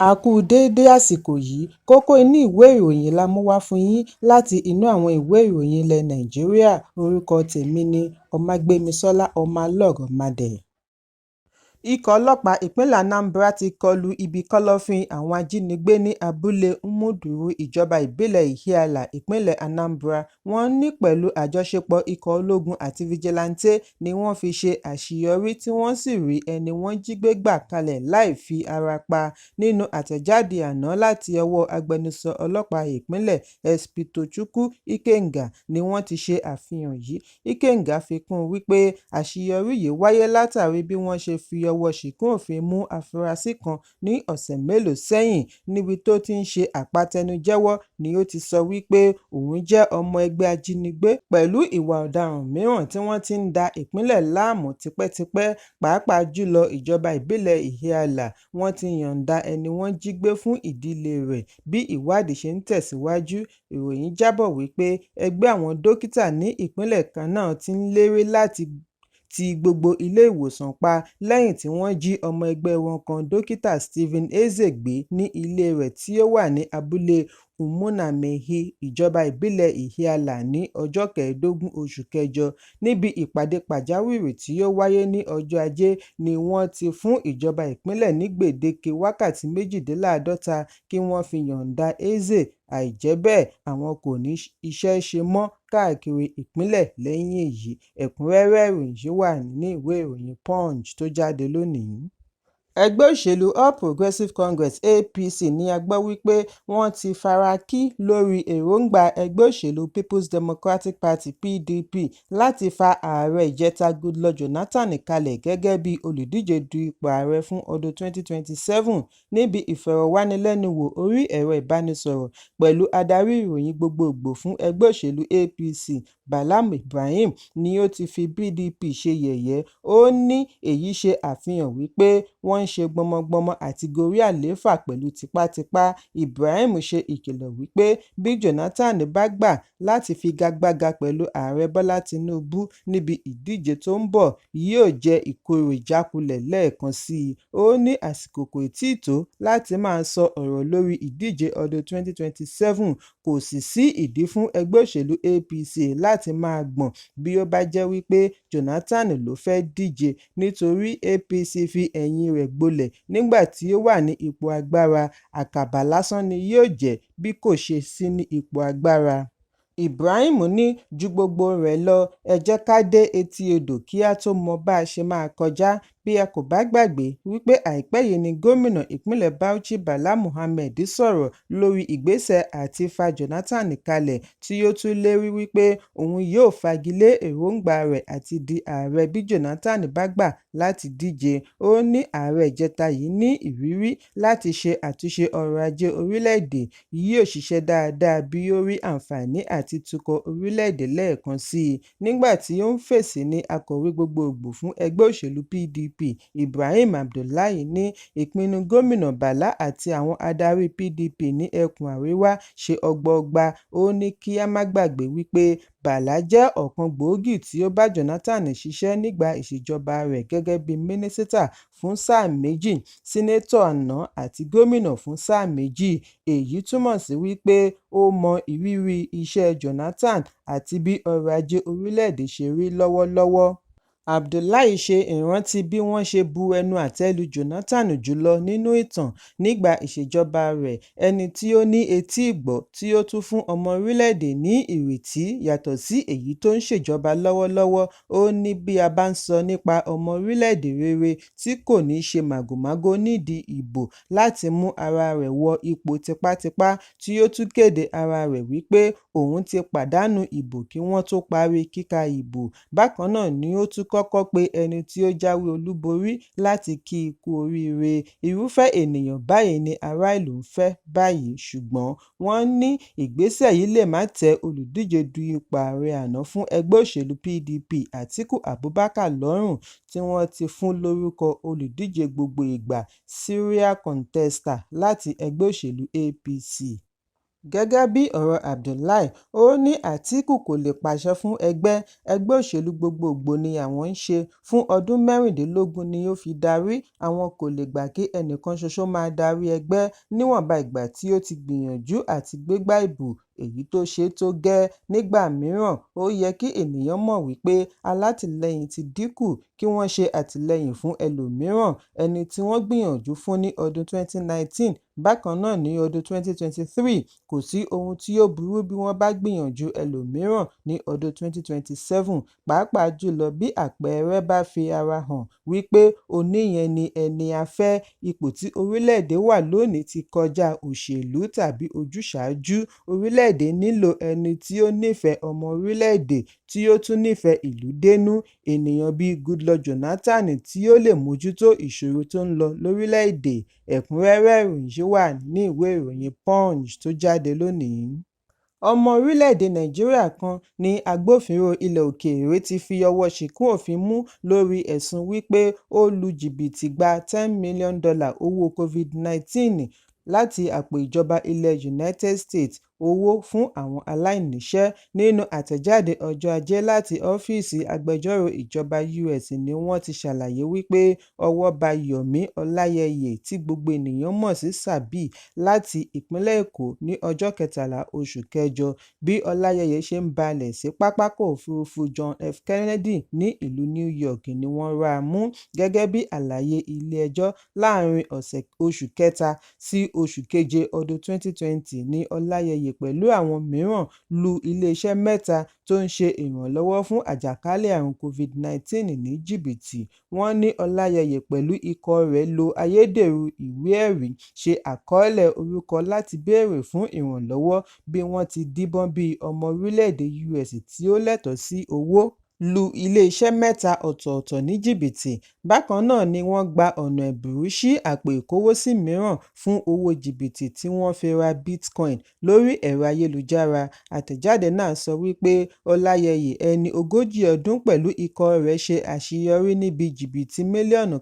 A kú déédé àsìkò yìí, kókó inú ìwé ìròyìn la mú wá fún yín láti inú àwọn ìwé ìròyìn ilẹ̀ Nàìjíríà. Orúkọ tèmi ni Ọmágbémisọ́lá Ọmọlọ́rọ̀mọdẹ̀. Ikọ̀ ọlọ́pàá ìpínlẹ̀ Anambra ti kọlu ibi kọ́lọ́fín àwọn ajínigbé ní abúlé Umuduru ìjọba ìbílẹ̀ Ihiala ìpínlẹ̀ Anambra. Wọ́n ní pẹ̀lú àjọṣepọ̀ ikọ̀ ológun àti fìjìláńtè ni wọ́n fi ṣe àṣeyọrí tí wọ́n sì rí ẹni wọ́n jí gbé gbà kalẹ̀ láì fi ara pa. Nínú àtẹ̀jáde àná láti ọwọ́ agbẹnusọ ọlọ́pàá ìpínlẹ̀ SP Tochukwu Ikenga ni wọ́n ti ṣe àfihàn yìí. Ikenga fi kún un wípé àṣeyọrí yìí wáyé látàrí bí wọ́n ṣe fi ọwọ́ ṣìkún òfin mú afurasí kan ní ọ̀sẹ̀ mélòó sẹ́yìn níbi tó ti ń ṣe àpatẹnujẹ́wọ́ ni ó ti sọ wípé òun jẹ́ ọmọ ẹgbẹ́ ajínigbé pẹ̀lú ìwà ọ̀daràn mìíràn tí wọ́n ti ń da ìpínlẹ̀ láàmú tipẹ́tipẹ́, pàápàá jùlọ ìjọba ìbílẹ̀ Ihiala. Wọ́n ti yọ̀ǹda ẹni wọ́n jí gbé fún ìdílé rẹ̀. Bí ìwádìí ṣe ń tẹ̀síwájú, ìròyìn jábọ̀ wípé ẹgbẹ́ àwọn dókítà ní ìpínlẹ̀ kan náà ti ń lérí láti ti gbogbo ilé ìwòsàn pa lẹ́yìn tí wọ́n jí ọmọ ẹgbẹ́ wọn kan dókítà Stephen Eze gbé ní ilé rẹ̀ tí ó wà ní abúlé Umunamehi ìjọba ìbílẹ̀ Ihiala ní ọjọ́ 15 oṣù kẹjọ. Níbi ìpàdé pàjáwìrì tí ó wáyé ní ọjọ́ Ajé ni wọ́n ti fún ìjọba ìpínlẹ̀ ní gbèdéke wákàtí 48 kí wọ́n fi yọ̀ǹda Eze, àìjẹ́ bẹ́ẹ̀ àwọn kò ní iṣẹ́ ṣe mọ́ káàkiri ìpínlẹ̀ lẹ́yìn èyí. Ẹ̀kúnrẹ́rẹ́ ìròyìn yìí wà nínú ìwé ìròyìn Punch tó jáde lónìí. Ẹgbẹ́ òṣèlú All Progressives Congress APC ni a gbọ́ wípé wọ́n ti fara kí lórí èròǹgbà ẹgbẹ́ òṣèlú People's Democratic Party PDP láti fa ààrẹ ìjẹta Goodluck Jonathan kalẹ̀ gẹ́gẹ́ bí olùdíje du ipò ààrẹ fún ọdún 2027. Níbi ìfọ̀rọ̀wánilẹ́nuwò orí ẹ̀rọ ìbánisọ̀rọ̀ pẹ̀lú adarí ìròyìn gbogbogbò fún ẹgbẹ́ òṣèlú APC Bala Ibrahim ni ó ti fi PDP ṣe yẹ̀yẹ́. Ó ní èyí ṣe àfihàn wípé wọ́n ń ṣe gbọmọgbọmọ àti gorí àlééfà pẹ̀lú tipátipá. Ibrahim ṣe ìkìlọ̀ wípé bí Jonathan bá gbà láti figagbága pẹ̀lú ààrẹ Bọ́lá Tinubu níbi ìdíje tó ń bọ̀, yóò jẹ́ ìkorò ìjákulẹ̀ lẹ́ẹ̀kan sí i. Ó ní àsìkò kò tíì tó láti máa sọ ọ̀rọ̀ lórí ìdíje ọdún 2027, kò sì sí ìdí fún ẹgbẹ́ òṣèlú APC láti máa gbọ̀n bí ó bá jẹ́ wípé Jonathan ló fẹ́ díje, nítorí APC fi ẹ̀yìn rẹ̀ gbolẹ̀ nígbà tí ó wà ní ipò agbára. Àkàbà lásán ni yóò jẹ́ bí kò ṣe sí ní ipò agbára. Ibrahim ní ju gbogbo rẹ̀ lọ, ẹ jẹ́ ká dé etí odò kí a tó mọ bá a ṣe máa kọjá. Bí ẹ kò bá gbàgbé wípé àìpẹ́ yìí ni gómìnà ìpínlẹ̀ Bauchi Bala Muhammed sọ̀rọ̀ lórí ìgbésẹ̀ àti fa Jonathan kalẹ̀, tí ó tún lérí wípé òun yóò fagilé èròǹgbà rẹ̀ àti di ààrẹ bí Jonathan bá gbà láti díje. Ó ní ààrẹ ìjẹta yìí ní ìrírí láti ṣe àtúnṣe ọrọ̀ ajé orílẹ̀-èdè, yóò ṣiṣẹ́ dáadáa bí ó rí àǹfààní àti tukọ̀ orílẹ̀-èdè lẹ́ẹ̀kan sí i. Nígbà tí ó ń fèsì ní akọ̀wé gbogbogbò fún ẹgbẹ́ òṣèlú PDP Ibrahim Abdullahi ní ìpinnu gómìnà Bala àti àwọn adarí PDP ní ẹkùn àríwá ṣe ọgbọọgba. Ó ní kí a má gbàgbé wípé Bala jẹ́ ọ̀kan gbòógì tí ó bá Jonathan ṣiṣẹ́ nígbà ìṣèjọba rẹ̀ gẹ́gẹ́ bí mínísítà fún sáà méjì, sínétọ̀ àná àti gómìnà fún sáà méjì. Èyí túmọ̀ sí wípé ó mọ ìrírí iṣẹ́ Jonathan àti bí ọrọ̀ ajé orílẹ̀-èdè ṣe rí lọ́wọ́lọ́wọ́. Abdullahi ṣe ìrántí bí wọ́n ṣe bu ẹnu àtẹ́ lu Jonathan jùlọ nínú ìtàn nígbà ìṣèjọba rẹ̀, ẹni tí ó ní etí ìgbọ́ tí ó tún fún ọmọ orílẹ̀-èdè ní ìrètí yàtọ̀ sí èyí tó ń ṣèjọba lọ́wọ́lọ́wọ́. Ó ní bí a bá ń sọ nípa ọmọ orílẹ̀-èdè rere tí kò ní ṣe màgòmágó nídìí ìbò láti mú ara rẹ̀ wọ ipò tipátipá, tí ó tún kéde ara rẹ̀ wípé òun ti pàdánù ìbò kí wọ́n tó parí kíka ìbò. Bákan náà ni ó tún kọ́kọ́ pe ẹni tí ó jáwé olúborí láti kí i kú oríire. Irúfẹ́ ènìyàn báyìí ni ará ìlú ń fẹ́ báyìí, ṣùgbọ́n wọ́n ní ìgbésẹ̀ yìí lè má tẹ́ olùdíje du ipò ààrẹ àná fún ẹgbẹ́ òṣèlú PDP Atiku Abubakar lọ́rùn, tí wọ́n ti fún lórúkọ olùdíje gbogbo ìgbà serial contester láti ẹgbẹ́ òṣèlú APC. Gẹ́gẹ́ bí ọ̀rọ̀ Abdullahi, ó ní Àtíkù kò lè pàṣẹ fún ẹgbẹ́ òṣèlú gbogbogbò ni àwọn ń ṣe, fún ọdún 16 ni ó fi darí, àwọn kò lè gbà kí ẹnìkan ṣoṣo máa darí ẹgbẹ́ níwọ̀nba ìgbà tí ó ti gbìyànjú àti gbégbá ìbò èyí tó ṣe tó gẹ́ẹ́. Nígbà mìíràn, ó yẹ kí ènìyàn mọ̀ wípé alátìlẹyìn ti dínkù kí wọ́n ṣe àtìlẹyìn fún ẹlòmíràn, ẹni tí wọ́n gbìyànjú fún ní ọdún 2019. Bákan náà ní ọdún 2023, kò sí ohun tí ó burú bí wọ́n bá gbìyànjú ẹlòmíràn ní ọdún 2027, pàápàá jùlọ bí àpẹẹrẹ bá fi ara hàn wípé oníyẹn ni ẹni a fẹ́. Ipò tí orílẹ̀-èdè wà lónìí ti kọjá òṣèlú tàbí ojúsàájú. Orílẹ̀-èdè nílò ẹni tí ó nífẹ̀ẹ́ ọmọ orílẹ̀-èdè tí ó tún nífẹ̀ẹ́ ìlú dénú, ènìyàn bíi Goodluck Jonathan tí ó lè mójútó ìṣòro tó ń lọ lórílẹ̀-èdè. Ẹ̀kúnrẹ́rẹ́ ìròyìn yìí wà ní ìwé ìròyìn Punch tó jáde lónìí. Ọmọ orílẹ̀-èdè Nàìjíríà kan ní agbófinró ilẹ̀ òkèèrè ti fi ọwọ́ ṣìkún òfin mú lórí ẹ̀sùn wípé ó lu jìbìtì gba $10 million owó COVID-19 láti àpò ìjọba ilẹ̀ United States, owó fún àwọn aláìníṣẹ́. Nínú àtẹ̀jáde ọjọ́ Ajé láti ọ́fíìsì agbẹjọ́rò ìjọba US ni wọ́n ti ṣàlàyé wípé ọwọ́ bá Yomi Ọláyẹyẹ tí gbogbo ènìyàn mọ̀ sí Sàbí láti ìpínlẹ̀ Èkó ní ọjọ́ 13 oṣù kẹjọ. Bí Ọláyẹyẹ ṣe ń balẹ̀ sí pápákọ̀ òfurufú John F. Kennedy ní ìlú New York ni wọ́n rá a mú. Gẹ́gẹ́ bí àlàyé ilé-ẹjọ́, láàárín oṣù kẹta sí oṣù keje ọdún 2020 ni Ọláyẹyẹ pẹ̀lú àwọn mìíràn lu iléeṣẹ́ mẹ́ta tó ń ṣe ìrànlọ́wọ́ fún àjàkálẹ̀ àrùn COVID-19 ní jìbìtì. Wọ́n ní Ọláyẹyẹ pẹ̀lú ikọ̀ rẹ̀ lo ayédèrú ìwé-ẹ̀rí ṣe àkọọ́lẹ̀ orúkọ láti béèrè fún ìrànlọ́wọ́ bí wọ́n ti díbọ́n bí ọmọ orílẹ̀-èdè US tí ó lẹ́tọ̀ọ́ sí owó lu ilé-iṣẹ́ mẹ́ta ọ̀tọ̀ọ̀tọ̀ ní jìbìtì. Bákan náà ni wọ́n gba ọ̀nà ẹ̀bùrú sí àpò ìkówósí mìíràn fún owó jìbìtì tí wọ́n fi ra Bitcoin lórí ẹ̀rọ ayélujára. Àtẹ̀jáde náà sọ wípé Ọláyẹyẹ, ẹni 40 ọdún, pẹ̀lú ikọ̀ rẹ̀ ṣe àṣeyọrí níbi jìbìtì $1.5 mílíọ̀nù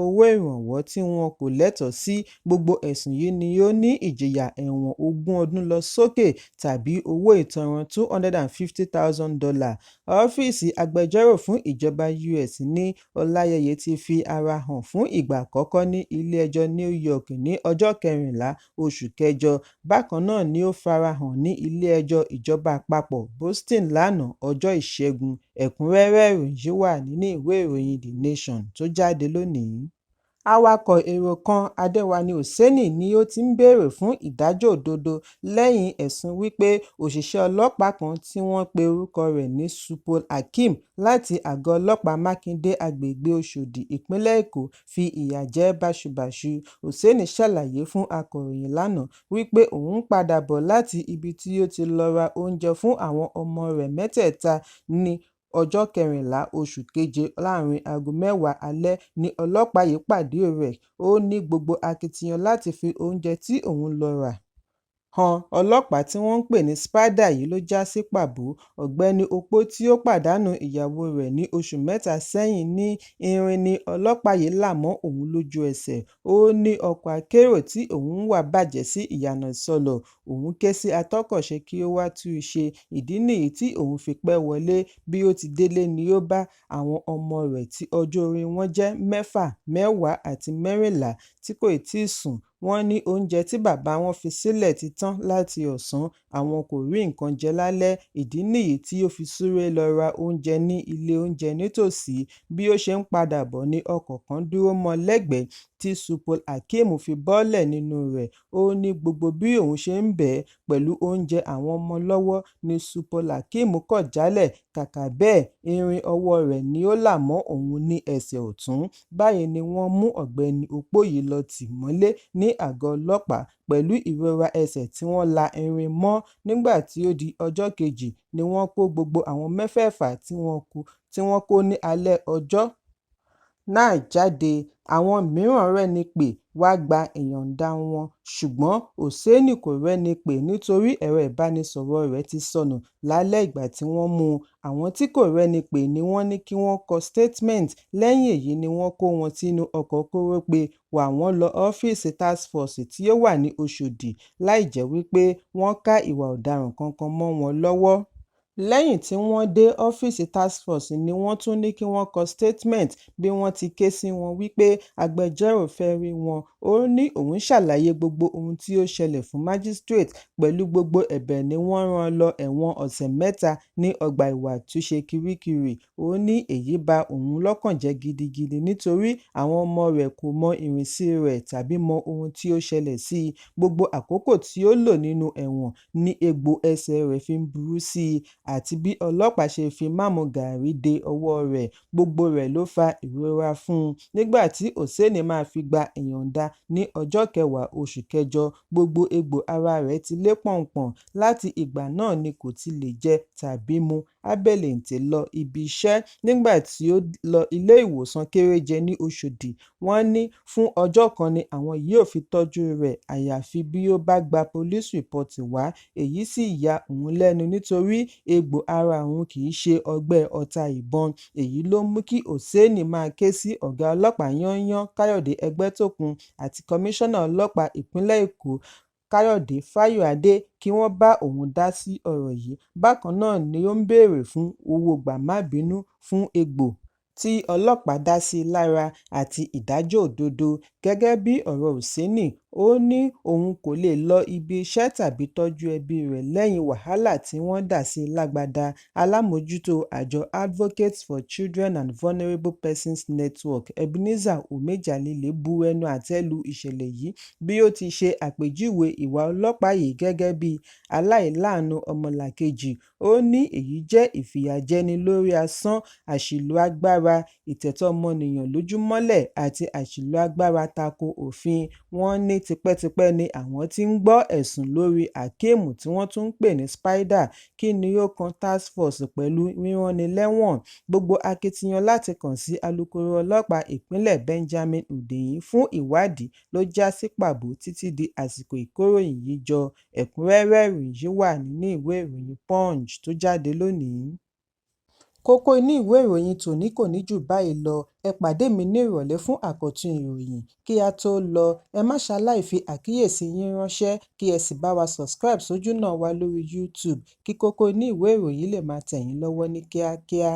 owó ìrànwọ́ tí wọn kò lẹ́tọ̀ọ́ sí. Gbogbo ẹ̀sùn yìí ni ó ní ìjìyà ẹ̀wọ̀n 20 ọdún lọ sókè tàbí owó ìtanràn $250,000. Ọ́fíìsì agbẹjọ́rò fún ìjọba US ní Ọláyẹyẹ ti fi ara hàn fún ìgbà àkọ́kọ́ ní ilé-ẹjọ́ New York ní ọjọ́ 14 oṣù kẹjọ. Bákan náà ni ó farahàn ní ilé-ẹjọ́ ìjọba àpapọ̀ Boston lánàá ọjọ́ Ìṣẹ́gun. Ẹ̀kúnrẹ́rẹ́ ìròyìn yìí wà nínú ìwé ìròyìn The Nation tó jáde lónìí. Awakọ̀ èrò kan, Adéwálé Húṣáínì, ni ó ti ń béèrè fún ìdájọ́ òdodo lẹ́yìn ẹ̀sùn wípé òṣìṣẹ́ ọlọ́pàá kan tí wọ́n pe orúkọ rẹ̀ ní Supol Hakeem láti àgọ́ ọlọ́pàá Mákindé agbègbè Oṣòdì, ìpínlẹ̀ Èkó, fi ìyà jẹ báṣubàṣu. Húṣáínì ṣàlàyé fún akọ̀ròyìn lánàá wípé òun ń padà bọ̀ láti ibi tí ó ti lọ ra oúnjẹ fún àwọn ọmọ rẹ̀ mẹ́tẹ̀ẹ̀ta ní ọjọ́ 14 oṣù keje láàrin aago 10 alẹ́ ni ọlọ́pàá yìí pàdé rẹ̀. Ó ní gbogbo akitiyan láti fi oúnjẹ tí òun lọ rà han ọlọ́pàá tí wọ́n ń pè ní Spider yìí ló já sí pàbó. Ọ̀gbẹ́ni Opó tí ó pàdánù ìyàwó rẹ̀ ní oṣù mẹ́ta sẹ́yìn ní irin ni ọlọ́pàá yìí là mọ́ òun lójú ẹsẹ̀. Ó ní ọkọ̀ akérò tí òun ń wà bàjẹ́ sí ìyànà ìsọlọ̀. Òun ké sí atọ́kọ̀ṣe kí ó wá tú u ṣe. Ìdí nìyí tí òun fi pẹ́ wọlé. Bí ó ti délé ni ó bá àwọn ọmọ rẹ̀ tí ọjọ́ orí wọn jẹ́ 6, 10 àti 14 tí kò tíì sùn. Wọ́n ní oúnjẹ tí bàbá wọn fi sílẹ̀ ti tán láti ọ̀sán, àwọn kò rí nǹkan jẹ lálẹ́. Ìdí nìyí tí ó fi súré lọ ra oúnjẹ ní ilé oúnjẹ nítòsí. Bí ó ṣe ń padà bọ̀ ni ọkọ̀ kan dúró mọ́ lẹ́gbẹ̀ẹ́ tí Supol Hakeem fi bọ́lẹ̀ nínú rẹ̀. Ó ní gbogbo bí òun ṣe ń bẹ̀ ẹ́ pẹ̀lú oúnjẹ àwọn ọmọ lọ́wọ́ ni Supol Hakeem kọ̀ jálẹ̀. Kàkà bẹ́ẹ̀, irin ọwọ́ rẹ̀ ni ó là mọ́ òun ní ẹsẹ̀ ọ̀tún. Báyìí ni wọ́n mú ọ̀gbẹ́ni Opó yìí lọ tì mọ́lé ní àgọ́ ọlọ́pàá pẹ̀lú ìrora ẹsẹ̀ tí wọ́n la irin mọ́. Nígbà tí ó di ọjọ́ kejì ni wọ́n kó gbogbo àwọn mẹ́fẹ̀ẹ̀fà tí wọ́n kó ní alẹ́ ọjọ́ náà jáde. Àwọn mìíràn rẹ́ni pè wá gba ìyọ̀ǹda wọn, ṣùgbọ́n Hosseini kò rẹ́ni pè nítorí ẹ̀rọ ìbánisọ̀rọ̀ rẹ̀ ti sọnù lálẹ́ ìgbà tí wọ́n mú un. Àwọn tí kò rẹ́ni pè ni wọ́n ní kí wọ́n kọ statement. Lẹ́yìn èyí ni wọ́n kó wọn sínú ọkọ̀ kórópè wà wọ́n lọ ọ́fíìsì task force tí ó wà ní Oṣòdì láì jẹ́ wípé wọ́n ká ìwà ọ̀daràn kankan mọ́ wọn lọ́wọ́. Lẹ́yìn tí wọ́n dé ọ́fíìsì task force ni wọ́n tún ní kí wọ́n kọ statement bí wọ́n ti ké sí wọn wípé agbẹjọ́rò fẹ́ rí wọn. Ó ní òun ṣàlàyé gbogbo ohun tí ó ṣẹlẹ̀ fún magistrate. Pẹ̀lú gbogbo ẹ̀bẹ̀ ni wọ́n rán lọ ẹ̀wọ̀n ọ̀sẹ̀ 3 ní ọgbà ìwà àtúnṣe Kirikiri. Ó ní èyí ba òun lọ́kàn jẹ́ gidigidi nítorí àwọn ọmọ rẹ̀ kò mọ ìrìnsí rẹ̀ tàbí mọ ohun tí ó ṣẹlẹ̀ sí i. Gbogbo àkókò tí ó lò nínú ẹ̀wọ̀n ni egbò ẹsẹ̀ rẹ̀ fi ń burú sí i àti bí ọlọ́pàá ṣe fi máàmù gàárì de ọwọ́ rẹ̀, gbogbo rẹ̀ ló fa ìrora fún un. Nígbà tí Hosseini máa fi gba ìyọ̀ǹda ní ọjọ́ 10 oṣù kẹjọ, gbogbo egbò ara rẹ̀ ti lé pọ̀npọ̀n. Láti ìgbà náà ni kò ti lè jẹ tàbí mu. Ábẹ́lẹ́ǹtẹ̀ lọ ibi iṣẹ́. Nígbà tí ó lọ ilé ìwòsàn kéréje ní Oṣòdì, wọ́n ní fún ọjọ́ kan ni àwọn yóò fi tọ́jú rẹ̀ àyàfi bí ó bá gba police report wá. Èyí sì ya òun lẹ́nu nítorí egbò ara òun kì í ṣe ọgbẹ́ ọta ìbọn. Èyí ló mú kí Hosseini máa ké sí ọ̀gá ọlọ́pàá yányán Káyọ̀dé Ẹgbẹ́tókun àti kọmíṣánná ọlọ́pàá ìpínlẹ̀ Èkó Káyọ̀dé Fáyọ̀adé kí wọ́n bá òun dá sí ọ̀rọ̀ yìí. Bákan náà ni ó ń béèrè fún owó gbà-má-bínú fún egbò tí ọlọ́pàá dá sí i lára àti ìdájọ́ òdodo. Gẹ́gẹ́ bí ọ̀rọ̀ Hosseini, ó ní òun kò lè lọ ibi iṣẹ́ tàbí tọ́jú ẹbí rẹ̀ lẹ́yìn wàhálà tí wọ́n dà sí i lágbádá. Alámòjútó àjọ Advocates for Children and Vulnerable Persons Network Ebenezer Omejalile bu ẹnu àtẹ́ lu ìṣẹ̀lẹ̀ yìí bí ó ti ṣe àpèjúwe ìwà ọlọ́pàá yìí gẹ́gẹ́ bí aláìláàánú ọmọlàkejì. Ó ní èyí jẹ́ ìfìyàjẹni lórí asán, àṣìlò agbára, ìtẹ̀tọ́ ọmọnìyàn lójúmọ́lẹ̀ àti àṣìlò agbára tako òfin. Wọ́n ní tipẹ́tipẹ́ ni àwọn tí ń gbọ́ ẹ̀sùn lórí Hakeem tí wọ́n tún ń pè ní Spider. Kí ni ó kan task force pẹ̀lú ríránni lẹ́wọ̀n? Gbogbo akitiyan láti kàn sí alukoro ọlọ́pàá ìpínlẹ̀ Benjamin Hundeyin fún ìwádìí ló já sí pàbó títí di àsìkò ìkóròyìn yìí jọ. Ẹ̀kúnrẹ́rẹ́ ìròyìn yìí wà nínú ìwé ìròyìn Punch tó jáde lónìí. Kókó inú ìwé ìròyìn tòní kò ní jù báyìí lọ. Ẹ pàdé mi ní ìrọ̀lẹ́ fún àkọ́tún ìròyìn. Kí a tó lọ, ẹ má ṣaláì fi àkíyèsí yín ránṣẹ́ kí ẹ sì bá wa subscribe sójú náà wa lórí YouTube kí kókó inú ìwé ìròyìn lè máa tẹ̀ yín lọ́wọ́ ní kíákíá.